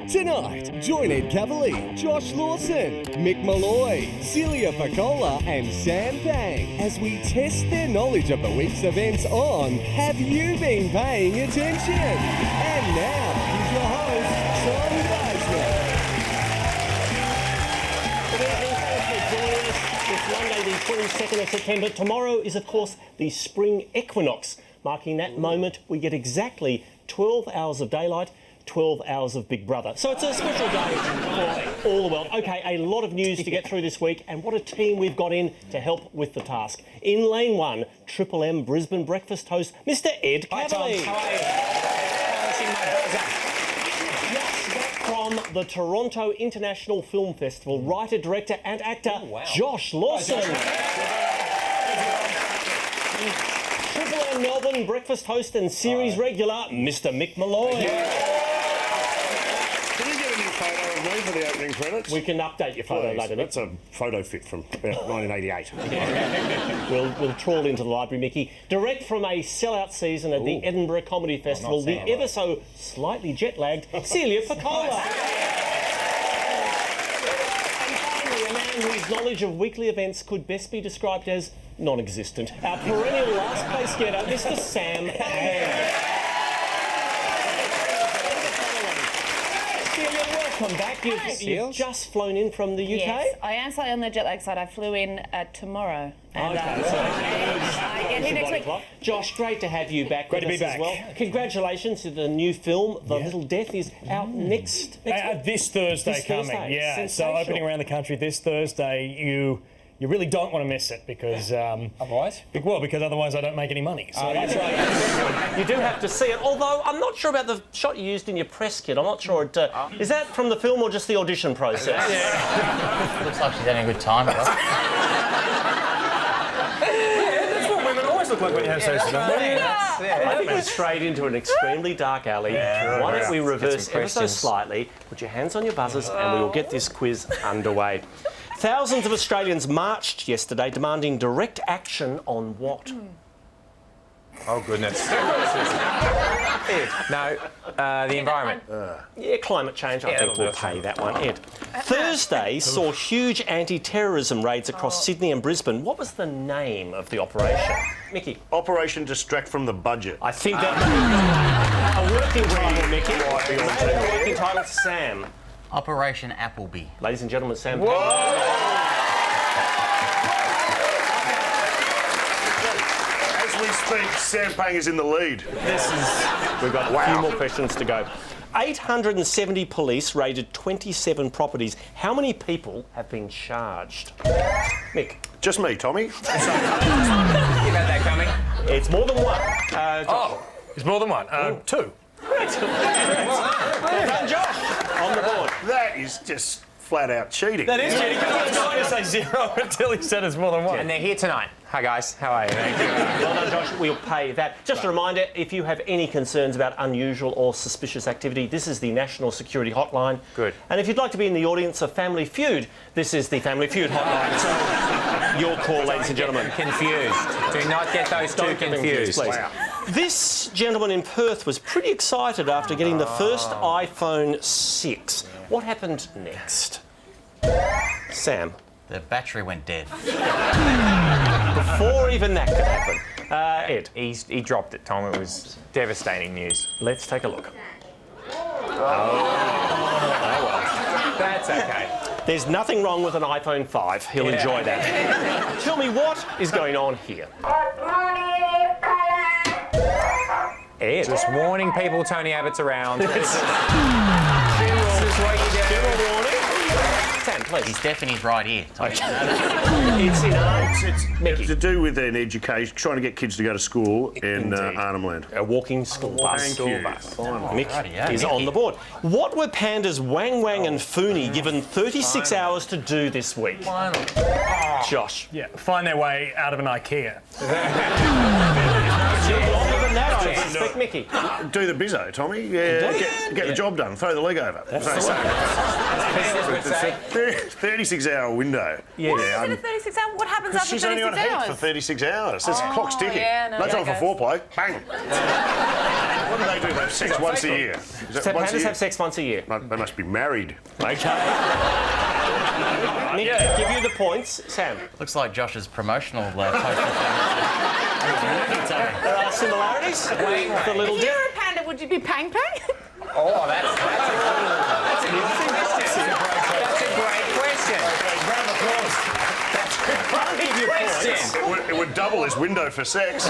Tonight, join Ed Kavalee, Josh Lawson, Mick Molloy, Celia Pacquola and Sam Pang as we test their knowledge of the week's events on Have You Been Paying Attention? And now, here's your host, Tom Weisner. Good evening, thanks for joining us. It's Monday the 22nd of September. Tomorrow is, of course, the spring equinox. Marking that moment, we get exactly 12 hours of daylight, 12 hours of Big Brother. So it's a special day for all the world. OK, a lot of news to get through this week, and what a team we've got in to help with the task. In lane one, Triple M Brisbane breakfast host, Mr. Ed Kavalee. How are you? Just back from the Toronto International Film Festival, writer, director and actor Josh Lawson. Triple M Melbourne breakfast host and series regular, Mr. Mick Molloy. Can we get a new photo of me for the opening credits? We can update your photo later, Mick. That's a photo fit from about 1988. We'll trawl into the library, Mickey. Direct from a sellout season at the Edinburgh Comedy Festival, the ever so slightly jet-lagged Celia Pacquola. And finally, a man whose knowledge of weekly events could best be described as non-existent. Our perennial last place getter, Mr. Sam Pang. Celia, welcome back. You've just flown in from the UK? Yes, I am slightly on the jet lag side. I flew in tomorrow. And, I get here next week. Josh, great to have you back. Great to be back. As well. Congratulations to the new film, The Little Death, is out next week. This Thursday coming. Yeah, so opening around the country this Thursday. You really don't want to miss it because... Otherwise? Well, because otherwise I don't make any money. So that's right. You do have to see it, although I'm not sure about the shot you used in your press kit. I'm not sure it... is that from the film or just the audition process? Looks like she's having a good time. That's what women always look like when you have sex with them. I think we're straight into an extremely dark alley. Why don't we reverse ever so slightly, put your hands on your buzzers, and we will get this quiz underway. Thousands of Australians marched yesterday demanding direct action on what? Oh, goodness. No, the environment. Yeah, climate change. I think we'll pay that one, Ed. Thursday saw huge anti-terrorism raids across Sydney and Brisbane. What was the name of the operation? Mickey? Operation Distract from the Budget. I think that a working title, Mickey. A working title, Sam. Operation Appleby. Ladies and gentlemen, Sam. As we speak, Sam Pang is in the lead. We've got a few more questions to go. 870 police raided 27 properties. How many people have been charged? Mick? Just me, Tommy. You had that coming? It's more than one. It's more than one. Two. Well done, Josh. On the board. That is just flat out cheating. That is cheating, because I was trying to say zero until he said it's more than one. And they're here tonight. Hi, guys. How are you? Thank you. Well done, Josh. We'll pay that. Just a reminder, if you have any concerns about unusual or suspicious activity, this is the National Security Hotline. Good. And if you'd like to be in the audience of Family Feud, this is the Family Feud Hotline. So, your call, ladies and gentlemen. Confused. Do not get those two confused. Please. Wow. This gentleman in Perth was pretty excited after getting the first iPhone 6. What happened next? Sam? The battery went dead. Before even that could happen. Ed? He dropped it, Tom. It was devastating news. Let's take a look. That's okay. There's nothing wrong with an iPhone 5. He'll enjoy that. Tell me, what is going on here? Ed? Just warning people Tony Abbott's around. This is what you do. General warning. Sam, please. He's deaf in his right ear. It's in arms. It's to do with an education, trying to get kids to go to school in Arnhem Land. A walking school bus. Thank you. Mick is on the board. What were pandas Wang Wang and Fooni given 36 hours to do this week? Josh. Yeah, find their way out of an IKEA. Longer than that, I suspect, Mickey. Do the bizzo, Tommy. Yeah, get the job done. Throw the leg over. 36-hour window. Yes. What is it a 36 hour? What happens after 36 She's only on heat hours? for 36 hours. There's clock's ticking. Yeah, no, no time for foreplay. Bang. What do they do? They have sex once a year. Is that So once a pandas year? have sex once a year. They must be married. Okay. Nick, give you the points. Sam. Looks like Josh's promotional poster. There are similarities. The little If you were a panda, would you be Pang Pang? Oh, that's an interesting question. That's a great question. I'll give you points. It would double his window for sex.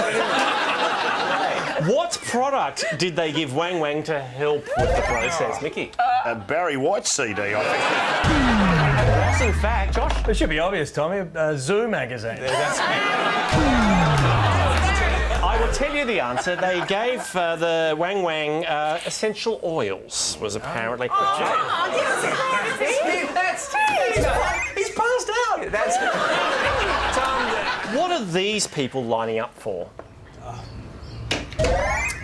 What product did they give Wang Wang to help with the process, Mickey? A Barry White CD, I think. That's in fact, Josh. It should be obvious, Tommy. Zoo magazine. I will tell you the answer. They gave the Wang Wang essential oils, was apparently. He's passed out. What are these people lining up for?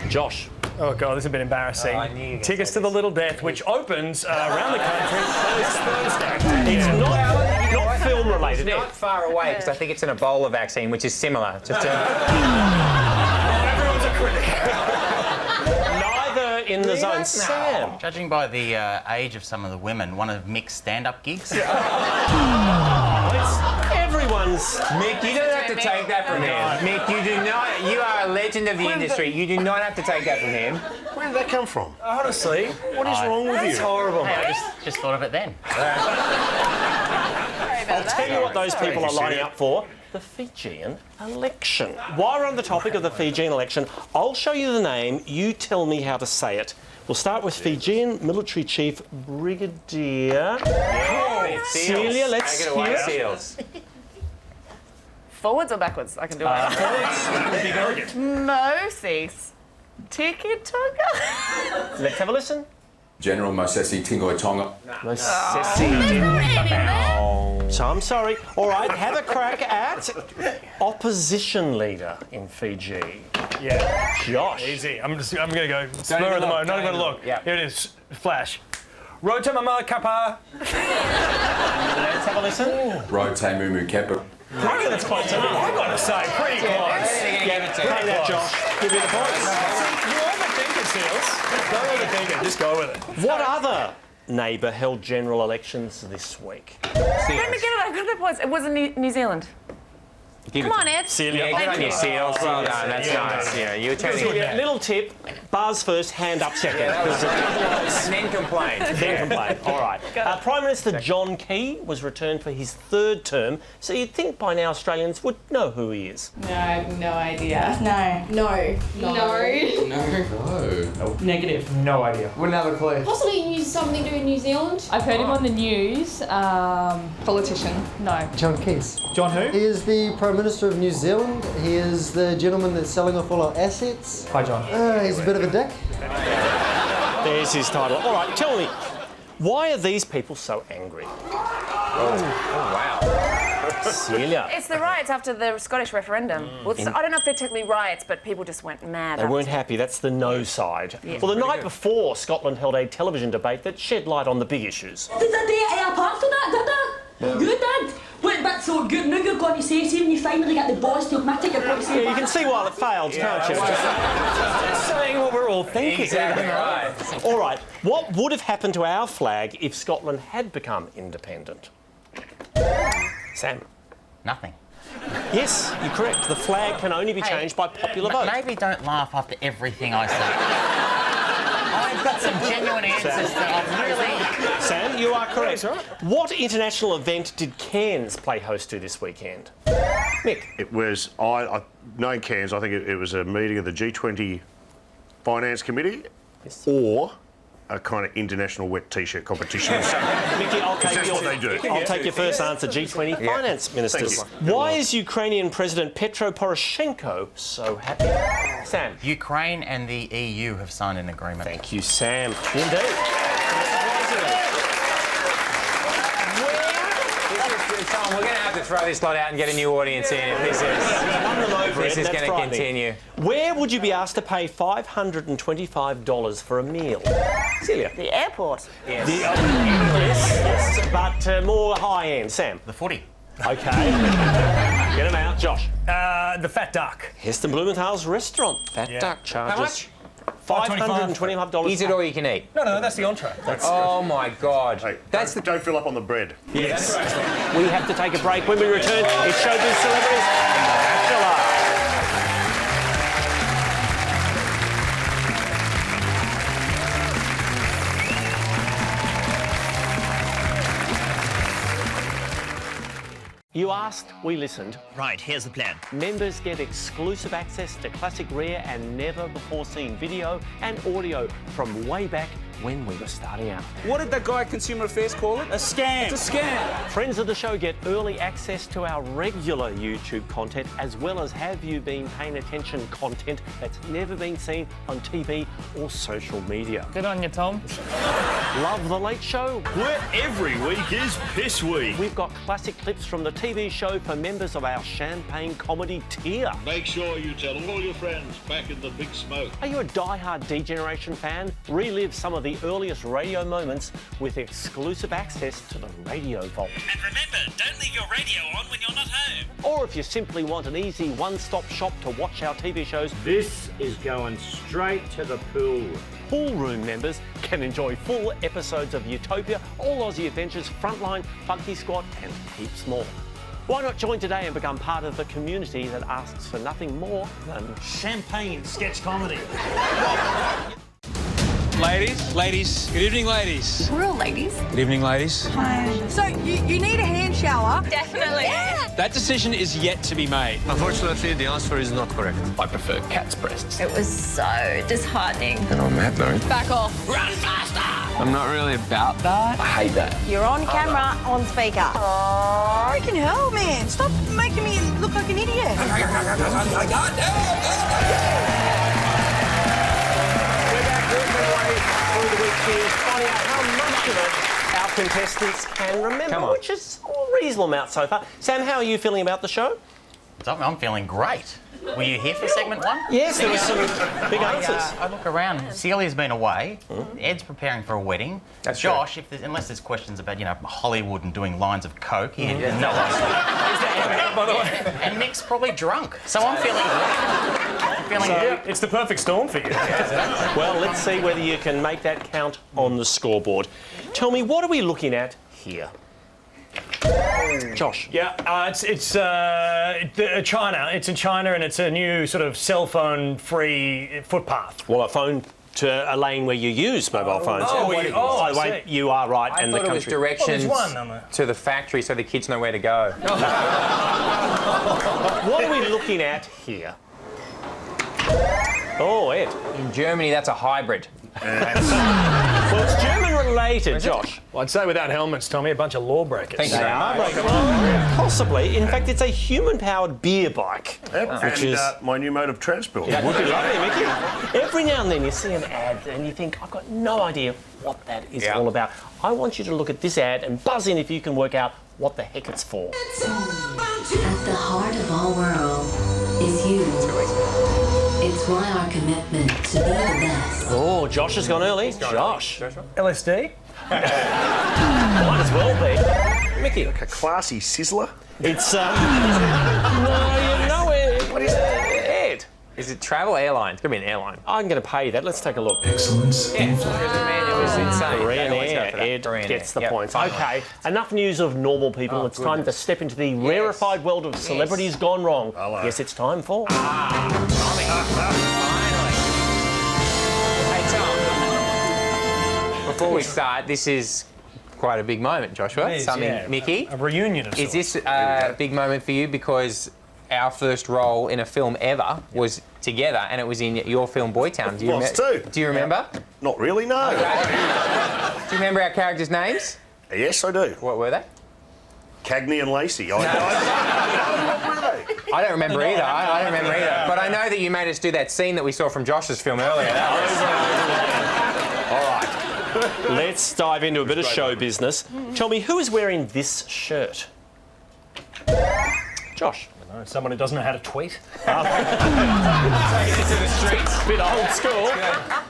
Josh. Oh god, this is a bit embarrassing. Tickets to the Little Death, which opens around the country this Thursday. It's not film related. Not far away, because I think it's an Ebola vaccine, which is similar. Everyone's a critic. Neither in the zone. Sam. Judging by the age of some of the women, one of Mick's stand-up gigs. Everyone's. Mick, you don't have to take that from him. Mick, you do not. You are a legend of the industry. You do not have to take that from him. Where did that come from? Honestly, What is wrong with it's you? horrible. Hey, I just thought of it then. I'll tell you what those people are lining up for. The Fijian election. While we're on the topic of the Fijian election, I'll show you the name. You tell me how to say it. We'll start with Fijian Military Chief Brigadier Celia. Let's Take it away, hear it. Seals. Forwards or backwards? I can do it. Moses. Tiki Tonga. Let's have a listen. General Mosesi Tingoi Tonga. So I'm sorry. All right, have a crack at opposition leader in Fiji. Yeah, Josh. easy. I'm going to go spur of the moment. Not even going to look. Yeah. Here it is. Flash. Rota Mama Kappa. Let's have a listen. Rote Mumu Kepa. I reckon that's quite similar. I've got to say, pretty close. Take that, Josh. Give you the points. You overthink it, Seals. Don't overthink it. Just go with it. What other neighbour held general elections this week? Let me get it. I've got the points. It was in New Zealand. Give Come on, Ed. Celia. Yeah, good on you, Seals. Well done. That's nice. Yeah, you were turning. Celia, little tip, buzz first, hand up second. And then complain. Then complain. All right. Prime Minister John Key was returned for his third term, so you'd think by now Australians would know who he is. No, I have no idea. No. Negative. No idea. Wouldn't have a clue. Possibly something to do in New Zealand. I've heard him on the news. Politician. No. John Keys. John who? He is the Prime Minister of New Zealand. He is the gentleman that's selling off all our assets. Hi, John. He's a bit of a dick. There's his title. All right, tell me, why are these people so angry? Oh, wow. Celia. It's the riots after the Scottish referendum. Well, I don't know if they're technically riots, but people just went mad. They weren't happy. That's the no side. Yeah. Well, the night before, Scotland held a television debate that shed light on the big issues. Did the day apart for that, did they? Good, Dad. Wait, that's so good. Now you're going to say, see when you finally get the boss to admit it, you're going to say... Yeah, you can see why it failed, can't you? Just saying what we're all thinking. Exactly right. All right, what would have happened to our flag if Scotland had become independent? Sam? Nothing. Yes, you're correct. The flag can only be changed by popular vote. Maybe don't laugh after everything I say. I've got some genuine answers that I'm really... Sam, you are correct. What international event did Cairns play host to this weekend? Mick? It was, I know Cairns, I think it was a meeting of the G20 Finance Committee or a kind of international wet T-shirt competition. Mickey, I'll take your first answer, G20 finance ministers. Why is Ukrainian President Petro Poroshenko so happy? Sam? Ukraine and the EU have signed an agreement. Thank you, Sam. Indeed. Tom, we're going to have to throw this lot out and get a new audience in if this is going to continue. Where would you be asked to pay $525 for a meal? Celia? The airport. Yes. Yes, but more high-end. Sam? The footy. OK. Get him out. Josh? The Fat Duck. Heston Blumenthal's restaurant. Fat Duck charges... How much? $525. Is it all you can eat? No, that's the entree. Oh my God. Hey, don't fill up on the bread. Yes. We have to take a break. When we return, it's Showbiz Celebrities and The Bachelor. You asked, we listened. Right, here's the plan. Members get exclusive access to classic, rare and never-before-seen video and audio from way back when we were starting out. What did that guy at Consumer Affairs call it? A scam. It's a scam. Friends of the show get early access to our regular YouTube content, as well as Have You Been Paying Attention content that's never been seen on TV or social media. Good on you, Tom. Love The Late Show? Where every week is Piss Week. We've got classic clips from the TV show for members of our Champagne Comedy tier. Make sure you tell all your friends back in the big smoke. Are you a die-hard D-Generation fan? Relive some of the earliest radio moments with exclusive access to the Radio Vault. And remember, don't leave your radio on when you're not home. Or if you simply want an easy one-stop shop to watch our TV shows, This is going straight to the pool room. Pool Room members can enjoy full episodes of Utopia, All Aussie Adventures, Frontline, Funky Squad and heaps more. Why not join today and become part of the community that asks for nothing more than Champagne sketch comedy. Ladies, good evening, ladies. We're all ladies. Good evening, ladies. Hi. So you need a hand shower? Definitely. Yeah. That decision is yet to be made. Unfortunately, the answer is not correct. I prefer cat's breasts. It was so disheartening. And on that note, Back off. Run faster. I'm not really about that. I hate that. You're on camera, on speaker. Freaking hell, man. Stop making me look like an idiot. Through the week here, finding out how much of it our contestants can remember, which is a reasonable amount so far. Sam, how are you feeling about the show? I'm feeling great. Were you here for segment one? Yes, there were some big answers. I look around. Celia's been away. Ed's preparing for a wedding. That's Josh, unless there's questions about Hollywood and doing lines of coke, he has no idea. By the way. And Mick's probably drunk, so I'm feeling good. It's the perfect storm for you. Well, let's see whether you can make that count on the scoreboard. Tell me, what are we looking at here? Josh. Yeah, it's China. It's in China, and it's a new sort of cell phone-free footpath. Well, a phone to a lane where you use mobile phones. I see. You are right. I and thought the it was country. directions to the factory so the kids know where to go. What are we looking at here? Oh, Ed. In Germany, that's a hybrid. Well, it's German-related, Josh. Well, I'd say without helmets, Tommy, a bunch of lawbreakers. Thank you They very are much. possibly. In fact, it's a human-powered beer bike. Which is my new mode of transport. That would be lovely, Mickey. Every now and then you see an ad and you think, I've got no idea what that is all about. I want you to look at this ad and buzz in if you can work out what the heck it's for. At the heart of our world is you. It's why our commitment to be the best. Oh, Josh has gone early. Josh. LSD? Might as well be. Mickey. Like a classy sizzler. It's, no, you know it. What is it? Ed. Is it travel airline? It's going to be an airline. I'm going to pay that. Let's take a look. Excellence. Yeah, man, it was insane. Korean Air. Ed gets the points. Okay, enough news of normal people. It's time to step into the rarefied world of celebrities gone wrong. Hello. Yes, it's time for... Hey, Tom. Before we start, this is quite a big moment, Joshua. It is, Something, yeah. Mickey. A reunion of Is sorts. this a big moment for you because our first role in a film ever was together, and it was in your film Boytown? Do you Do you remember? Not really, no. Okay. Do you remember our characters' names? Yes, I do. What were they? Cagney and Lacey. I don't remember either. I don't remember either. But I know that you made us do that scene that we saw from Josh's film earlier. All right. Let's dive into a bit of show business. Tell me, who is wearing this shirt? Josh. Someone who doesn't know how to tweet. Take it to the streets. Bit old school.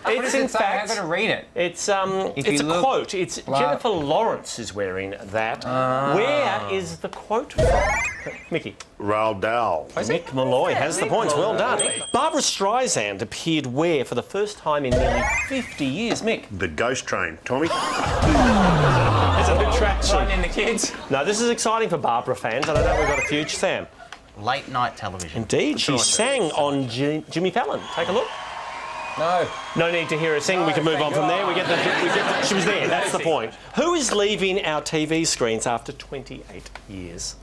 It's in fact. I'm going to read it. It's a quote. It's Jennifer Lawrence is wearing that. Where is the quote from? Mickey. Roald Dahl. Mick Molloy has the points. Well done. Barbara Streisand appeared where for the first time in nearly 50 years? Mick. The Ghost Train. Tommy. It's an attraction. Running the kids. No, this is exciting for Barbara fans. I don't know we've got a future Sam. Late night television. Indeed, she sang on Jimmy Fallon. Take a look. No need to hear her sing. We can move on from there. We get the, she was there. That's the point. Who is leaving our TV screens after 28 years?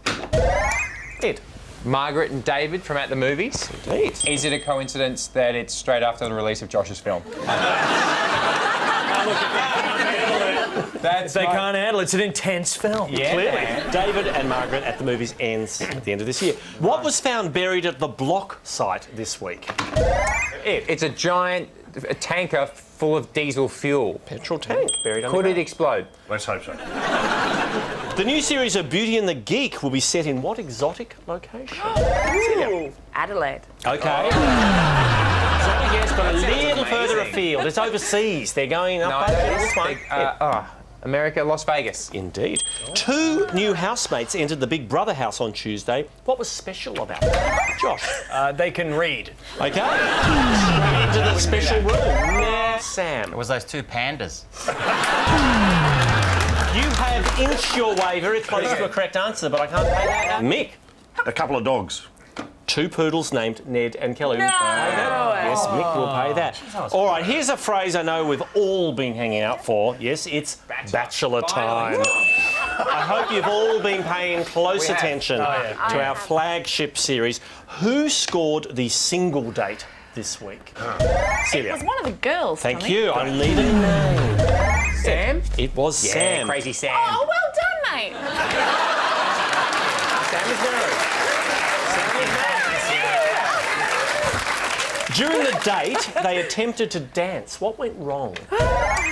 Ed. Margaret and David from At the Movies. Indeed. Is it a coincidence that it's straight after the release of Josh's film? They can't handle it. It's an intense film. Yeah, clearly. David and Margaret At the Movies ends at the end of this year. What was found buried at the Block site this week? Ed. It's a giant tanker full of diesel fuel. Petrol tank buried under. Could it explode? Let's hope so. The new series of Beauty and the Geek will be set in what exotic location? Adelaide. Okay. Yes, but a little further afield. It's overseas. They're going up. This one. America, Las Vegas. Indeed. 2 new housemates entered the Big Brother house on Tuesday. What was special about it? Josh. They can read. Okay. Into the special room. Now, Sam. It was those 2 pandas. You have inched your way very close to a correct answer, but I can't pay that. Mick. A couple of dogs. 2 poodles named Ned and Kelly. No! Yes, Mick will pay that. All right, here's a phrase I know we've all been hanging out for. Yes, it's Bachelor time. I hope you've all been paying close attention to our flagship series. Who scored the single date this week? Celia. It was one of the girls. Thank you. I need a name. Sam? It was Sam. Crazy Sam. Oh, well done, mate. Sam is married. During the date, they attempted to dance. What went wrong?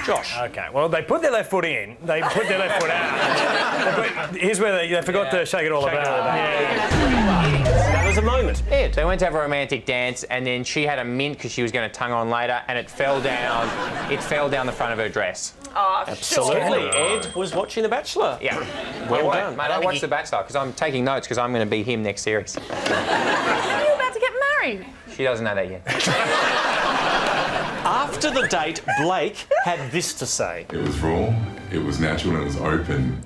Josh. Okay, well, they put their left foot in, they put their left foot out. Here's where they forgot to shake it all about. That was a moment. Ed. They went to have a romantic dance, and then she had a mint because she was going to tongue on later, and it fell down. It fell down the front of her dress. Oh, absolutely. Ed was watching The Bachelor. Yeah. Well done. Mate, I watched The Bachelor because I'm taking notes because I'm going to be him next series. Are you about to get married? She doesn't know that yet. After the date, Blake had this to say. It was raw, it was natural, and it was open.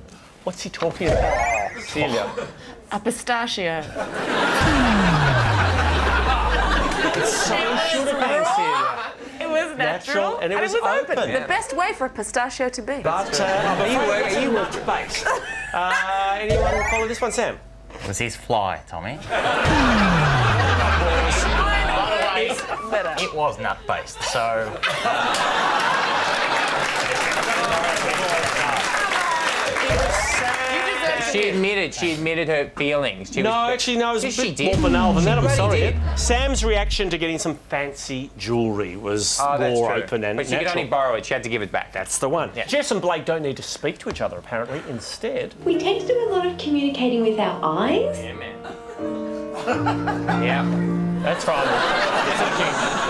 What's he talking about? Celia. A pistachio. It so should have been, Celia. It was natural and it was open. The best way for a pistachio to be. But you were based. Anyone follow this one, Sam? It was his fly, Tommy. It was nut-based, so... She admitted her feelings. Actually, no, it was a bit more banal than that. I'm sorry. Sam's reaction to getting some fancy jewellery was more open and but she natural. could only borrow it. She had to give it back. That's the one. Yeah. Jess and Blake don't need to speak to each other, apparently. Instead... We tend to do a lot of communicating with our eyes. Yeah, man. Yeah. That's fine.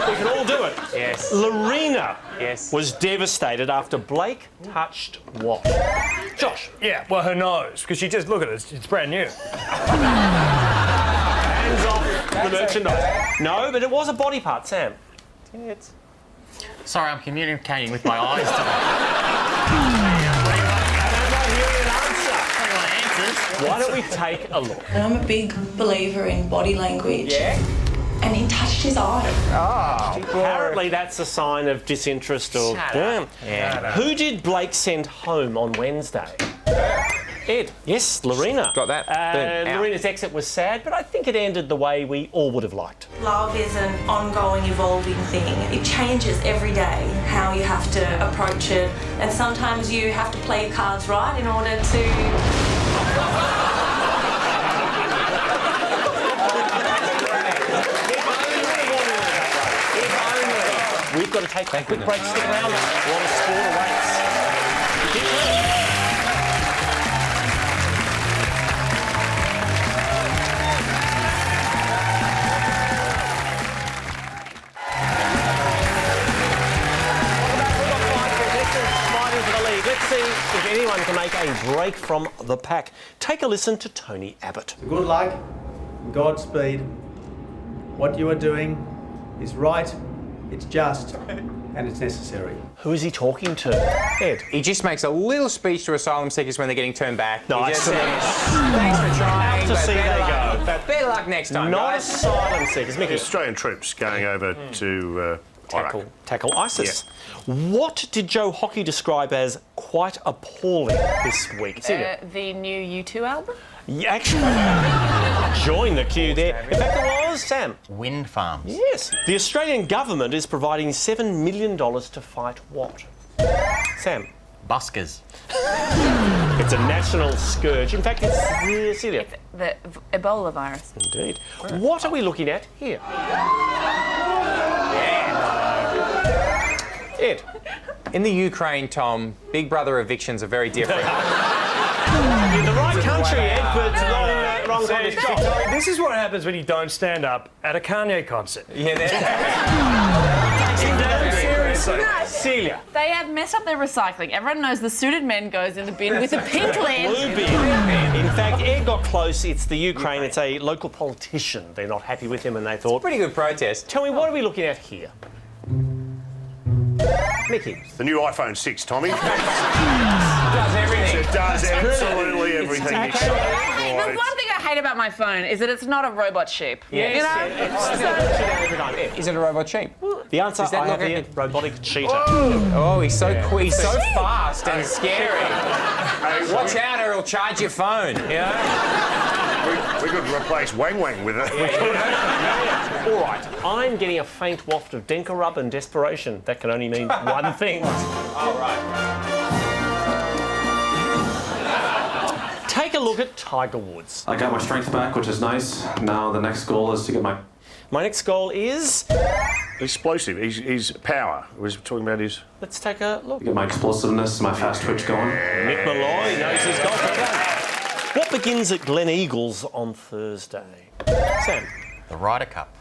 We can all do it. Yes. Lorena was devastated after Blake touched what? Josh. Yeah, well, her nose, because she just, look at it, it's brand new. Hands off the merchandise. No, but it was a body part, Sam. Sorry, I'm communicating with my eyes today. Why don't we take a look? And I'm a big believer in body language. Yeah? And he touched his eye. Oh, apparently that's a sign of disinterest or... Yeah. Who did Blake send home on Wednesday? Ed. Yes, Lorena. Got that. Lorena's exit was sad, but I think it ended the way we all would have liked. Love is an ongoing, evolving thing. It changes every day how you have to approach it. And sometimes you have to play your cards right in order to... We've got to take a quick break. Stick around. A lot of sport awaits. if anyone can make a break from the pack, take a listen to Tony Abbott. Good luck, Godspeed. What you are doing is right, it's just, and it's necessary. Who is he talking to? Ed. He just makes a little speech to asylum seekers when they're getting turned back. Nice. He just says, thanks for trying. Out to sea they luck. go. Better luck next time, Not guys. asylum seekers. Mickey. Australian troops going over to tackle ISIS. What did Joe Hockey describe as quite appalling this week? The new U2 album? Yeah, actually, join the queue there. In fact, it was, Sam. Wind farms. Yes. The Australian government is providing $7 million to fight what? Sam. Buskers. It's a national scourge. In fact, it's Celia. The Ebola virus. Indeed. What are we looking at here? Ed. In the Ukraine, Tom, Big Brother evictions are very different. You're in the right country, Ed, but wrong country. This is what happens when you don't stand up at a Kanye concert. Yeah, seriously. Celia. They have messed up their recycling. Everyone knows the suited men goes in the bin with the pink lid. Blue bin. In fact, Ed got close. It's the Ukraine. It's a local politician. They're not happy with him and they thought... Pretty good protest. Tell me, what are we looking at here? Mickey. The new iPhone 6, Tommy. Does everything. It does absolutely everything. The one thing I hate about my phone is that it's not a robot sheep. Yes, You know? Is it a robot sheep? The answer Is that I have not here, robotic cheetah. Oh, he's so quick. He's so fast and scary. Watch out or he'll charge your phone. Yeah. We could replace Wang Wang with it. All right, I'm getting a faint waft of Denka rub and desperation. That can only mean one thing. All right. Take a look at Tiger Woods. I got my strength back, which is nice. Now the next goal is to get my... My next goal is... Explosive. He's power. We was talking about his... Let's take a look. Get my explosiveness, my fast twitch going. Mick Molloy knows his golf. What begins at Glen Eagles on Thursday? Sam. The Ryder Cup.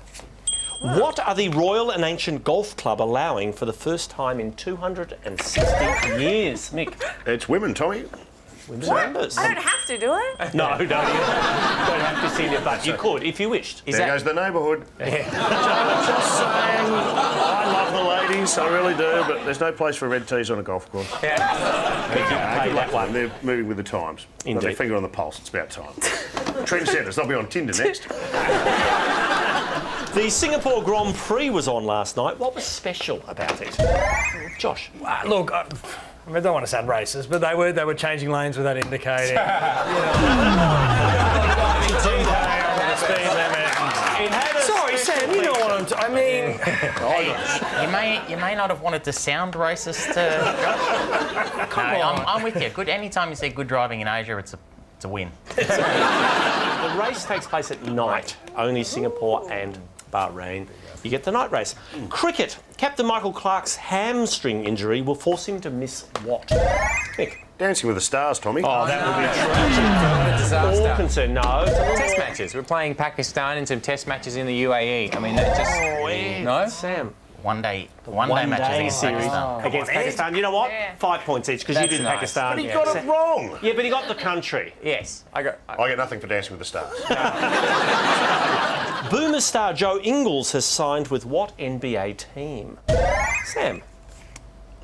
What are the Royal and Ancient Golf Club allowing for the first time in 260 years? Mick. It's women, Tommy. Women's What? members. I don't have to, do I? No, you don't have to see it, but you could if you wished. There goes the neighbourhood. Just saying, I love the ladies, I really do, but there's no place for red teas on a golf course. Play that one. They're moving with the times. Indeed. Got their finger on the pulse, it's about time. Trendsetters, they'll be on Tinder next. The Singapore Grand Prix was on last night. What was special about it? Josh. Look, I don't want to sound racist, but they were changing lanes without indicating. Sorry, Sam. You know what I mean. You may not have wanted to sound racist. Come on. I'm with you. Good. Anytime you see good driving in Asia, it's a win. The race takes place at night. Only Singapore and Bahrain. You get the night race. Cricket. Captain Michael Clarke's hamstring injury will force him to miss what? Mick. Dancing with the Stars, Tommy. Oh, that would be a disaster. All concerned. No. Test matches. We're playing Pakistan in some test matches in the UAE. I mean, that just... No? Sam. One day matches against Pakistan. Against Pakistan. You know what? 5 points each, because you did nice. Pakistan. But he got it wrong. Yeah, but he got the country. Yes. I get nothing for Dancing with the Stars. Boomer star Joe Ingles has signed with what NBA team? Sam.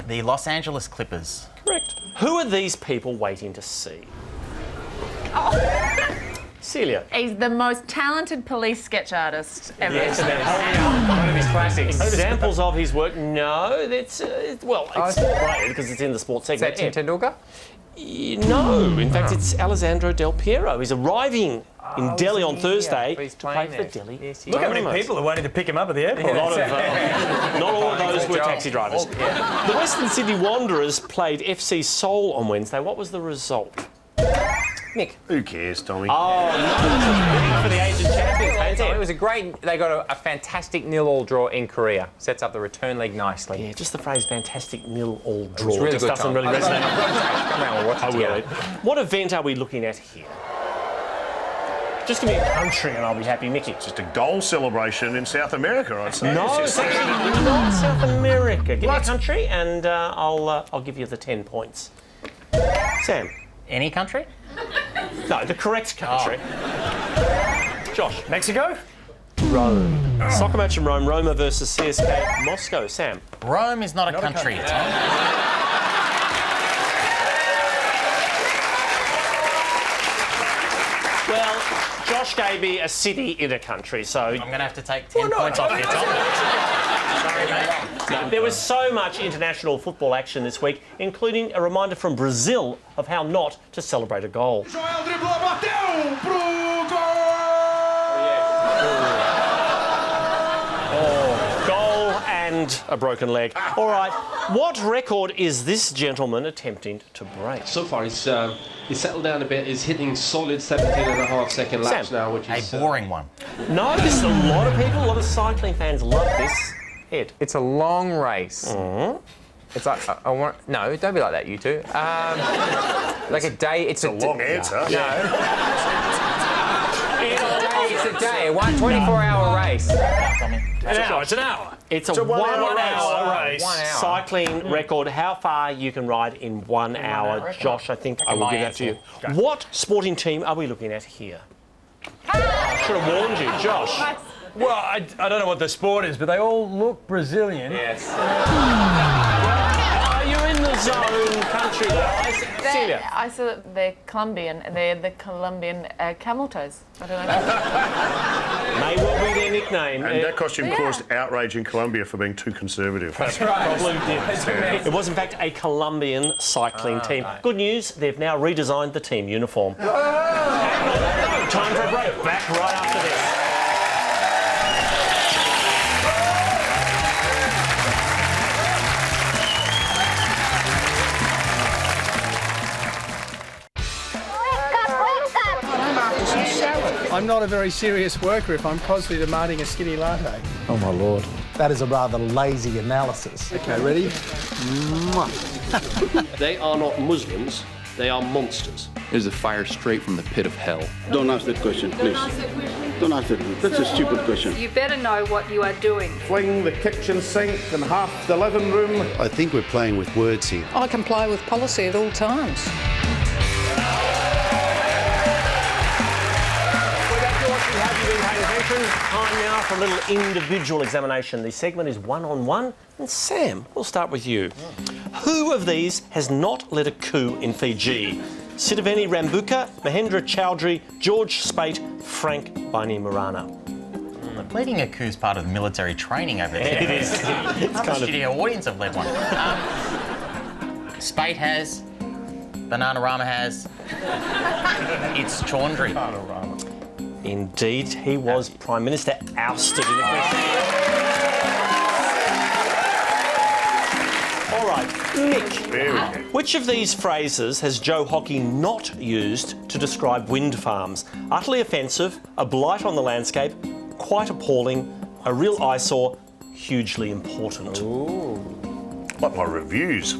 The Los Angeles Clippers. Correct. Who are these people waiting to see? Celia. He's the most talented police sketch artist ever. Yes, one of his classics. Examples of his work? No, it's sport related because it's in the sports segment. Is that Tim Tendulkar? No, in fact, it's Alessandro Del Piero. He's arriving in Delhi on Thursday to play for Delhi. Yes, look how many people are waiting to pick him up at the airport. Not all of those were taxi drivers. The Western Sydney Wanderers played FC Seoul on Wednesday. What was the result? Mick. Who cares, Tommy? Oh, no. For the Asian champions. It was a great... They got a fantastic 0-0 draw in Korea. Sets up the return leg nicely. Yeah, just the phrase fantastic 0-0 draw. Really just good doesn't time. really resonate. Come around, we'll watch it together. What event are we looking at here? Just give me a country and I'll be happy, Mickey. Just a goal celebration in South America, I'd say. No, it's actually not South America. Give me a country and I'll give you the 10 points. Sam? Any country? No, the correct country. Josh? Mexico? Rome. Soccer match in Rome. Roma versus CSKA Moscow. Sam? Rome is not a country, Tom. Well, Josh gave me a city in a country, so... I'm going to have to take 10 points off you, Tom. Sorry, mate. No, there was so much international football action this week, including a reminder from Brazil of how not to celebrate a goal. Oh, goal and a broken leg. All right, what record is this gentleman attempting to break? So far, he's settled down a bit. He's hitting solid 17.5-second laps Sam, now, which is a boring one. No, this is a lot of people, a lot of cycling fans love this. Ed. It's a long race. It's like I want. No, don't be like that, you two. Like a day. It's a long answer. No. It's a day. A 24-hour race. It's an hour. It's a one-hour race. Cycling record. How far you can ride in 1 hour. Josh, I think I will give that to you. Okay. What sporting team are we looking at here? I should have warned you, Josh. Well, I don't know what the sport is, but they all look Brazilian. Yes. You're in the zone, country. Celia. I saw that they're Colombian. They're the Colombian camel toes. I don't know. May well be their nickname. And that costume caused outrage in Colombia for being too conservative. That's right. Probably did. It was, in fact, a Colombian cycling team. Right. Good news, they've now redesigned the team uniform. Time for a break. Back right after this. I'm not a very serious worker if I'm constantly demanding a skinny latte. Oh, my Lord. That is a rather lazy analysis. OK, ready? They are not Muslims. They are monsters. It is a fire straight from the pit of hell. Don't ask that question, please. Don't ask that question. That's a stupid question. You better know what you are doing. Fling the kitchen sink and half the living room. I think we're playing with words here. I comply with policy at all times. Time now for a little individual examination. The segment is one-on-one. And Sam, we'll start with you. Who of these has not led a coup in Fiji? Sitiveni Rambuka, Mahendra Chowdhury, George Spate, Frank Bainimarama. Leading a coup is part of the military training over there. It is. It's Other studio audience have led one. Spate has. Bananarama has. It's Chowdhury. Indeed, he was Prime Minister ousted in the question. All right, Mick. Which of these phrases has Joe Hockey not used to describe wind farms? Utterly offensive, a blight on the landscape, quite appalling, a real eyesore, hugely important. Ooh. Like my reviews.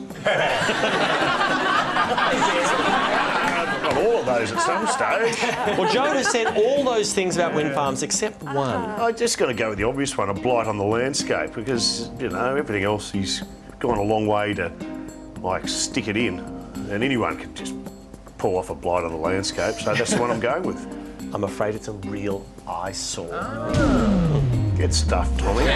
All of those at some stage. Well, Joe has said all those things about wind farms except one. I just got to go with the obvious one, a blight on the landscape, because, you know, everything else he's gone a long way to, like, stick it in. And anyone can just pull off a blight on the landscape, so that's the one I'm going with. I'm afraid it's a real eyesore. Get stuffed, Tommy.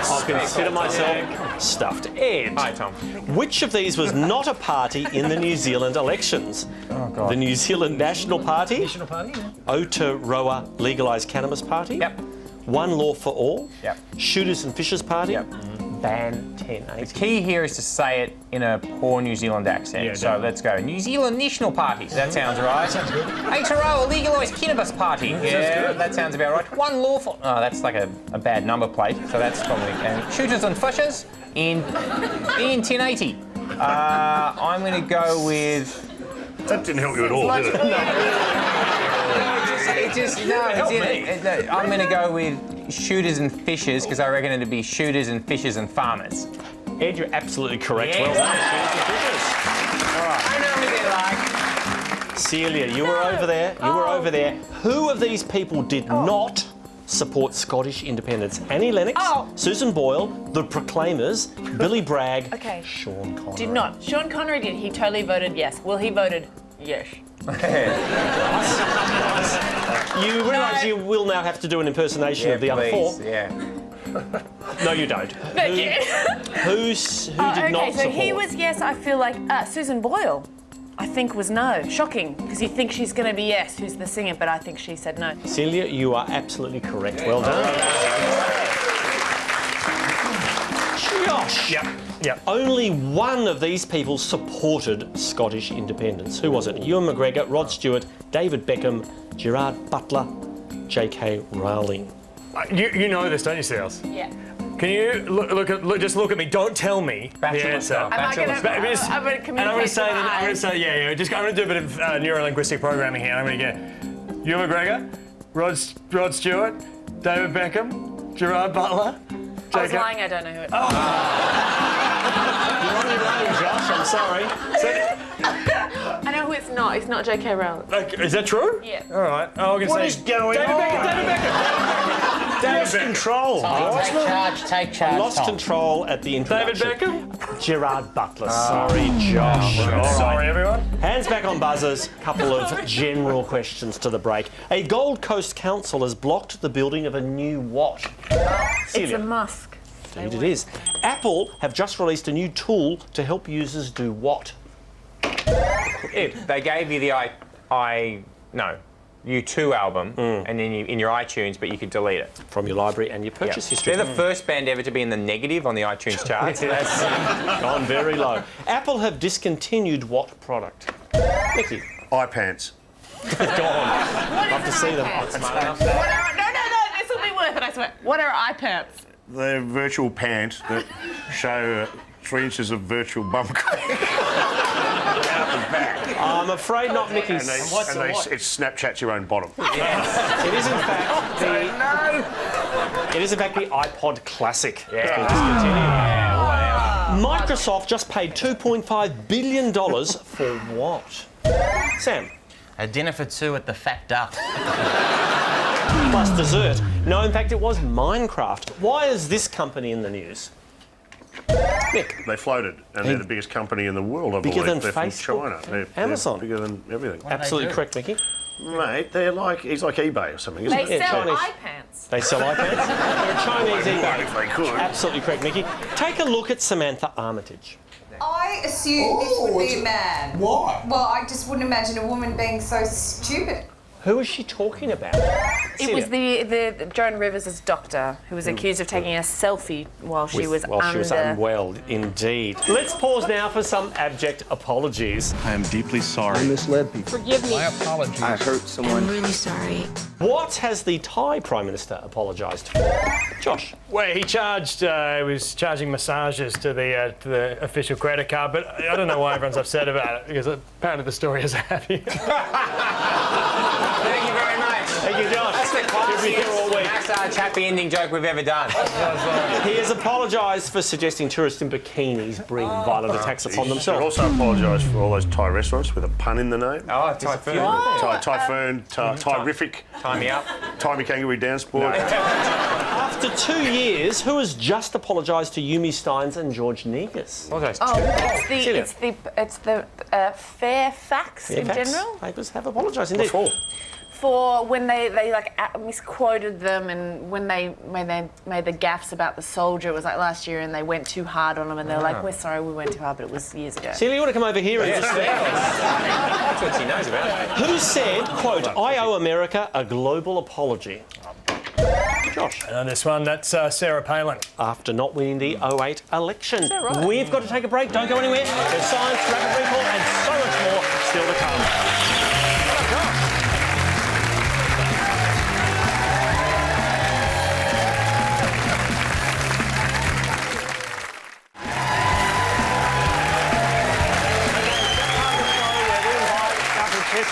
I'll consider myself stuffed. Ed. Hi, Tom. Which of these was not a party in the New Zealand elections? Oh, God. The New Zealand National Party? National Party, yeah. Aotearoa Legalised Cannabis Party? Yep. One Law for All? Yep. Shooters and Fishers Party? Yep. Ban 1080. The key here is to say it in a poor New Zealand accent. Yeah, so definitely. let's go. New Zealand National Party. That sounds right. Sounds good. Aotearoa Legalised Cannabis Party. Yeah, that sounds about right. One lawful. Oh, that's like a bad number plate. So that's probably. And Shooters and Fishers in 1080. I'm going to go with. That didn't help you at all, did it? I'm going to go with Shooters and Fishers because I reckon it'd be Shooters and Fishers and Farmers. Ed, you're absolutely correct. Yes. Well done, Shooters and Fishers. All right. I know who they like. Celia, you were over there. You were over there. Who of these people did not support Scottish independence? Annie Lennox, Susan Boyle, the Proclaimers, Billy Bragg, Sean Connery. Did not. Sean Connery did. He totally voted yes. Well, he voted yes. You realise you will now have to do an impersonation of the other four? Yeah. No, you don't. Thank you. Who did not Okay, so support? he was yes. I feel like Susan Boyle, I think, was no. Shocking, because you think she's going to be yes, who's the singer, but I think she said no. Celia, you are absolutely correct. Well done. Josh. Yep. Only one of these people supported Scottish independence. Who was it? Ewan McGregor, Rod Stewart, David Beckham, Gerard Butler, J.K. Rowling. You know this, don't you, Seals? Yeah. Can you just look at me? Don't tell me the answer. I'm going to communicate. I'm going to say, I'm going to do a bit of neuro-linguistic programming here. I'm going to get Ewan McGregor, Rod Stewart, David Beckham, Gerard Butler. I was lying, I don't know who it is. You're on your own, Josh, I'm sorry. I know who it's not. It's not J.K. Rowling. Is that true? Yeah. All right. What is going on? David Beckham. Lost control. Take charge. Lost control at the introduction. David Beckham? Gerard Butler. Sorry, Josh. Sorry, everyone. Hands back on buzzers. Couple of general questions to the break. A Gold Coast council has blocked the building of a new what? It's a musk. Indeed it is. Apple have just released a new tool to help users do what? They gave you the U2 album, and then in your iTunes, but you could delete it. From your library and your purchase history. They're the first band ever to be in the negative on the iTunes charts. That's gone very low. Apple have discontinued what product? Mickey. iPants. Gone. Love to see them. No, this will be worth it, I swear. What are iPants? They're virtual pants that show 3 inches of virtual bum crack. I'm afraid not Mickey's. It Snapchats your own bottom. It is in fact the iPod Classic. Microsoft just paid $2.5 billion for what? Sam. A dinner for two at the Fat Duck. Plus dessert. No, in fact, it was Minecraft. Why is this company in the news? Mick. They floated, and they're the biggest company in the world, I believe. Bigger than they're Facebook? from China. Amazon? They're bigger than everything. Absolutely correct, Mickey. Mate, he's like eBay or something, isn't They it? sell Chinese. iPants. They sell iPads? They're a Chinese eBay. If they could. Absolutely correct, Mickey. Take a look at Samantha Armitage. I assumed this would be a man. Why? Well, I just wouldn't imagine a woman being so stupid. Who is she talking about? It was the Joan Rivers' doctor who was accused of taking a selfie while she was unwell, indeed. Let's pause now for some abject apologies. I am deeply sorry. I misled people. Forgive me. My apologies. I hurt someone. I'm really sorry. What has the Thai Prime Minister apologised for? Josh. Well, he was charging massages to the official credit card, but I don't know why everyone's upset about it, because apparently the story is happy. Thank you very much. Thank you, Josh. That's the classiest massage happy ending joke we've ever done. He has apologised for suggesting tourists in bikinis bring violent attacks upon He should themselves. also apologise for all those Thai restaurants with a pun in the name. Oh, typhoon. Typhoon, Thai-rific. Tie me up. Thai Kangaroo Down Sport. After 2 years, who has just apologised to Yumi Steins and George Negus? It's the Fairfax in general. Papers have apologised indeed. For when they misquoted them, and when they made the gaffes about the soldier, it was like last year, and they went too hard on them, and they're like, we're sorry, we went too hard, but it was years ago. Celia, you want to come over here and just That's what she knows about. Who said, quote, I owe America a global apology? Josh. And on this one, that's Sarah Palin. After not winning the 08 election. We've got to take a break. Don't go anywhere. There's science, rapid recall, and so much more still to come.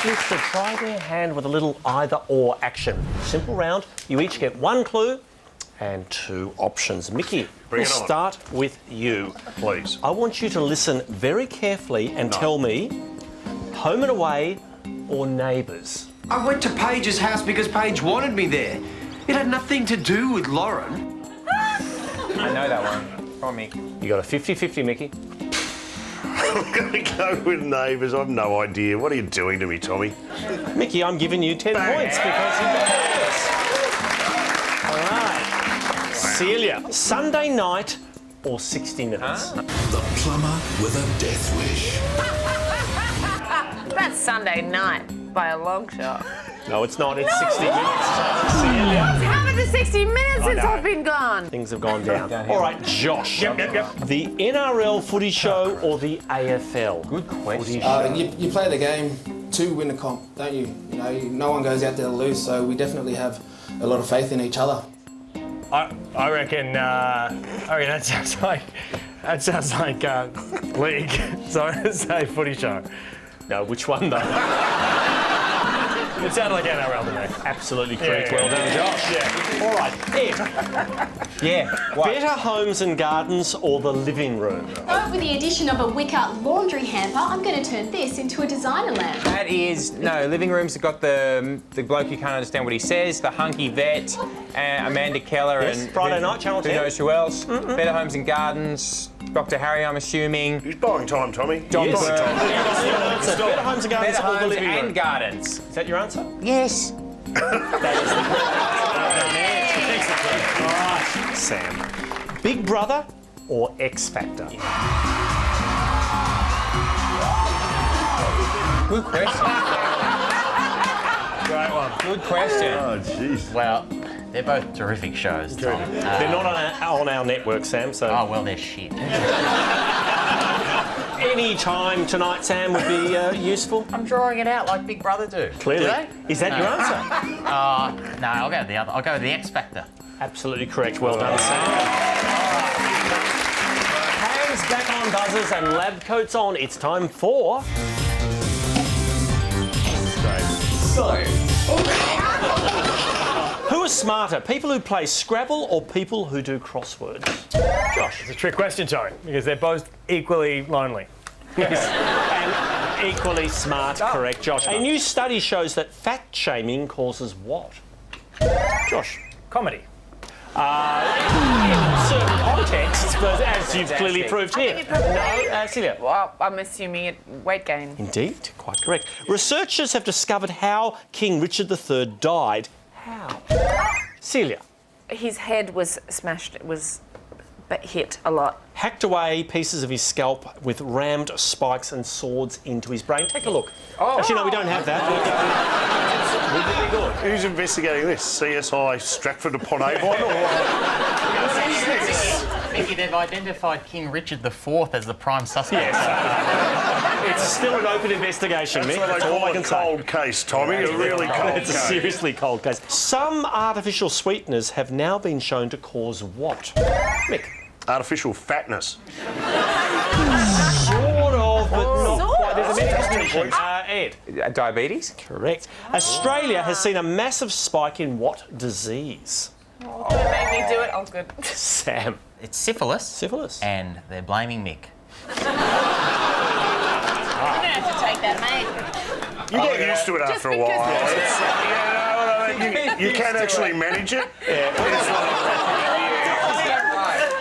To try their hand with a little either-or action. Simple round. You each get 1 clue and 2 options. Mickey, we'll start with you. Please. I want you to listen very carefully and tell me Home and Away or Neighbours. I went to Paige's house because Paige wanted me there. It had nothing to do with Lauren. I know that one. Come on, Mick. You got a 50-50, Mickey. I'm going to go with neighbours. I've no idea. What are you doing to me, Tommy? Mickey, I'm giving you 10 points because you got this. All right. Celia, Sunday night or 60 minutes? The plumber with a death wish. That's Sunday night by a long shot. No, it's not. It's 60 minutes. Celia. It's happened to 60 minutes since know. I've been gone. Things have gone down. All right, Josh. Yep. The NRL footy show or the AFL? Good question. You play the game to win the comp, don't you? You know, no one goes out there to lose, so we definitely have a lot of faith in each other. I reckon that sounds like league. So I'm going to say footy show. No, which one though? It sounded like NRL to me. Absolutely correct. Yeah, well done, Josh. Yeah. All right, Ed. Yeah. What? Better homes and gardens or the living room? With the addition of a wicker laundry hamper, I'm going to turn this into a designer lamp. That is living rooms have got the bloke you can't understand what he says, the hunky vet, Amanda Keller, Yes, and Friday night, Channel 10. Who knows who else? Better Homes and Gardens, Dr. Harry, I'm assuming. He's buying time, Tommy. Better homes and gardens Better or the Homes living room? and Gardens. Is that your answer? Yes. That is the All right, Sam. Big Brother or X Factor? Good question. Great one. Good question. Oh, jeez. Well, they're both terrific shows, Tom. They're not on our network, Sam, so... Oh, well, they're shit. Any time tonight, Sam, would be useful. I'm drawing it out like Big Brother do. Clearly. Do they? Is that your answer? No, I'll go with the other. I'll go with the X Factor. Absolutely correct. Well done, Sam. Hands back on buzzers and lab coats on. It's time for... Who are smarter, people who play Scrabble or people who do crosswords? Josh. It's a trick question, Tommy, because they're both equally lonely. Yes. And equally smart, correct, Josh. A new study shows that fat shaming causes what? Josh. Comedy. In certain contexts, but as you've clearly proved here. No, Celia. Well, I'm assuming weight gain. Indeed, quite correct. Researchers have discovered how King Richard III died. How? Celia. His head was smashed. It was hit a lot. Hacked away pieces of his scalp with rammed spikes and swords into his brain. Take a look. Oh. Actually, no, we don't have that. Would be good. Who's investigating this? CSI Stratford upon Avon? Mickey, they've identified King Richard IV as the prime suspect. Yes. It's still an open investigation, Mick. That's all I can say. Cold case, Tommy. A really cold It's a case. seriously cold case. Some artificial sweeteners have now been shown to cause what? Mick. Artificial fatness. Sort of, but not quite. There's a medical condition. Ed. Diabetes? Correct. Australia has seen a massive spike in what disease? Oh, don't make me do it. Oh, good. Sam. It's syphilis. Syphilis. And they're blaming Mick. You don't have to take that, mate. You get used to it after a while. You can actually manage it.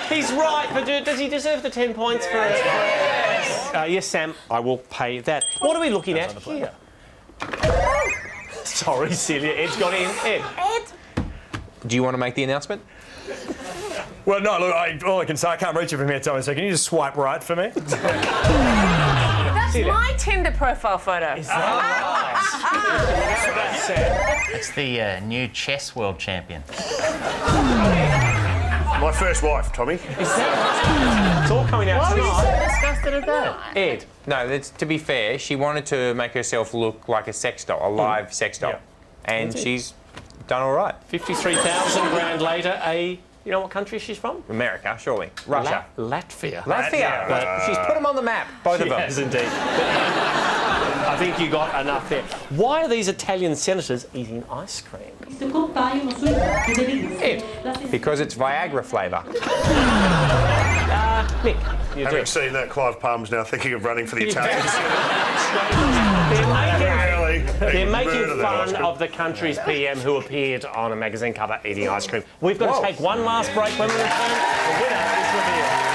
He's right, but does he deserve the 10 points for it? Yes, Sam, I will pay that. What are we looking at here? Sorry, Celia, Ed's got in. Ed. Do you want to make the announcement? Well, no, look, all I can say, I can't reach it from here, Tommy, so can you just swipe right for me? That's my Tinder profile photo. Is that It's the new chess world champion. My first wife, Tommy. Is that It's all coming out Why were you tonight. so disgusted at that? Ed. No, to be fair, she wanted to make herself look like a sex doll, a live sex doll. Yeah. And Indeed. she's done all right. 53,000 grand later, you know what country she's from? America, surely. Russia. Latvia. Latvia. But she's put them on the map, both of them. Yes, indeed. I think you got enough there. Why are these Italian senators eating ice cream? Ed. Because it's Viagra flavour. Mick, you Having do. seen that, Clive Palmer's now thinking of running for the Italians. They're Murder making that fun ice cream. of the country's PM who appeared on a magazine cover eating ice cream. We've got to take one last break. When we return, the winner is revealed.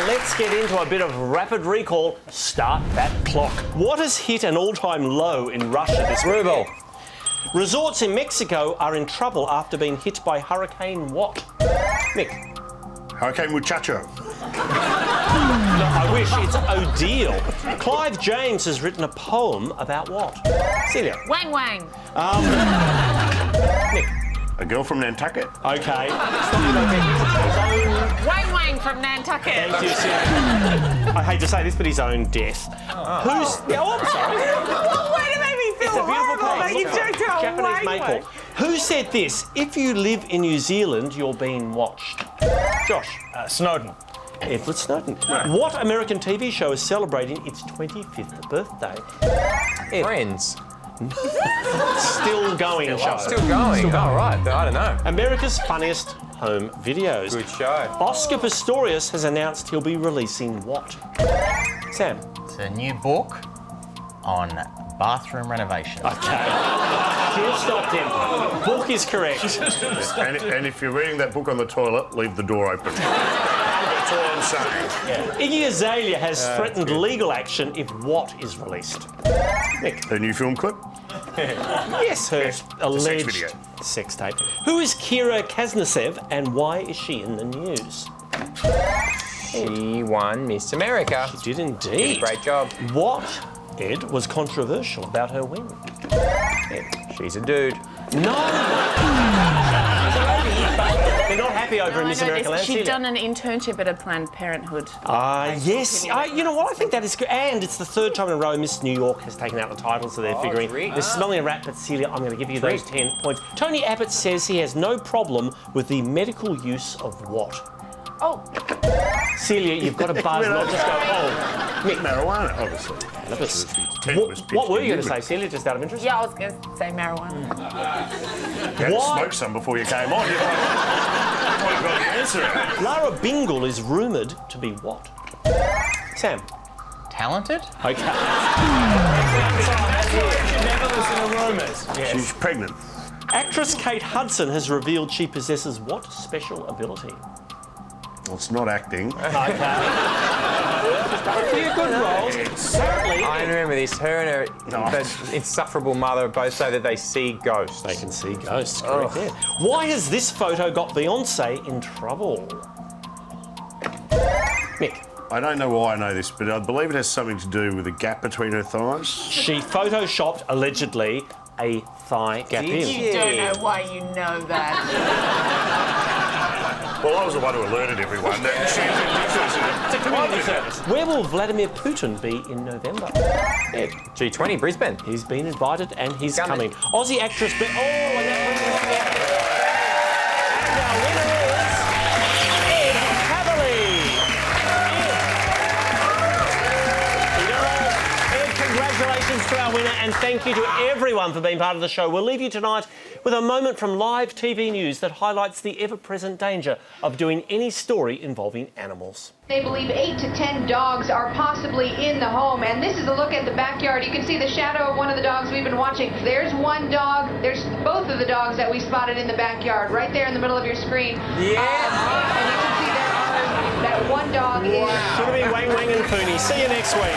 Let's get into a bit of rapid recall. Start that clock. What has hit an all-time low in Russia this week? Ruble. Resorts in Mexico are in trouble after being hit by Hurricane what? Mick. Hurricane Muchacho. No, I wish. It's Odile. Clive James has written a poem about what? Celia. Wang wang. Mick. A girl from Nantucket. Okay. Wang wang from Nantucket. Thank you, Celia. I hate to say this, but his own death. Who's... Oh, I'm sorry. Way to make me feel It's a beautiful horrible. poem. Like you joked about Japanese wang maple. wang. Who said this? If you live in New Zealand, you're being watched. Josh. Snowden. Edward Snowden. What American TV show is celebrating its 25th birthday? Friends. Still going show. Still going. All right. I don't know. America's Funniest Home Videos. Good show. Oscar Pistorius has announced he'll be releasing what? Sam. It's a new book on bathroom renovation. Okay. Still stopped him. Book is correct. and if you're reading that book on the toilet, leave the door open. That's all I'm saying. Iggy Azalea has threatened legal action if what is released? Mick. Her new film clip? Yes, her alleged video. sex tape. Who is Kira Kaznesev and why is she in the news? She won Miss America. She did indeed. Great job. What, Ed, was controversial about her win? Ed. She's a dude. No! They're not happy over in Miss America last year. She'd done an internship at a Planned Parenthood. Yes. You know what? I think that is good. And it's the third time in a row Miss New York has taken out the title, so they're figuring they're smelling a rat. But Celia, I'm going to give you those 10 points. Tony Abbott says he has no problem with the medical use of what? Oh. Celia, you've got to buzz, not just go, oh. Mick. Marijuana, obviously. Cannabis. What were you going to say, Celia, just out of interest? Yeah, I was going to say marijuana. You had to smoke some before you came on. You've got the answer. Lara Bingle is rumoured to be what? Sam. Talented? Okay. Never listen to rumours. Yes. She's pregnant. Actress Kate Hudson has revealed she possesses what special ability? Well, it's not acting. Okay. Be a good role. Certainly. I remember this. Her and her insufferable mother both say that they see ghosts. They can see ghosts, correct. Yeah. Why has this photo got Beyonce in trouble? Mick. I don't know why I know this, but I believe it has something to do with a gap between her thighs. She photoshopped, allegedly, a thigh gap in. You don't know why you know that. Well, I was the one who alerted everyone. It's a community service. Where will Vladimir Putin be in November? Ed. G20, Brisbane. He's been invited and he's coming. Aussie actress... and that brings us to the end. And our winner is... Ed Kavalee. Ed, congratulations to our winner and thank you to everyone for being part of the show. We'll leave you tonight with a moment from live TV news that highlights the ever-present danger of doing any story involving animals. They believe 8 to 10 dogs are possibly in the home, and this is a look at the backyard. You can see the shadow of one of the dogs we've been watching. There's one dog. There's both of the dogs that we spotted in the backyard, right there in the middle of your screen. Yeah. And you can see there are that one dog is... Should have been Wang Wang and Fooney. See you next week.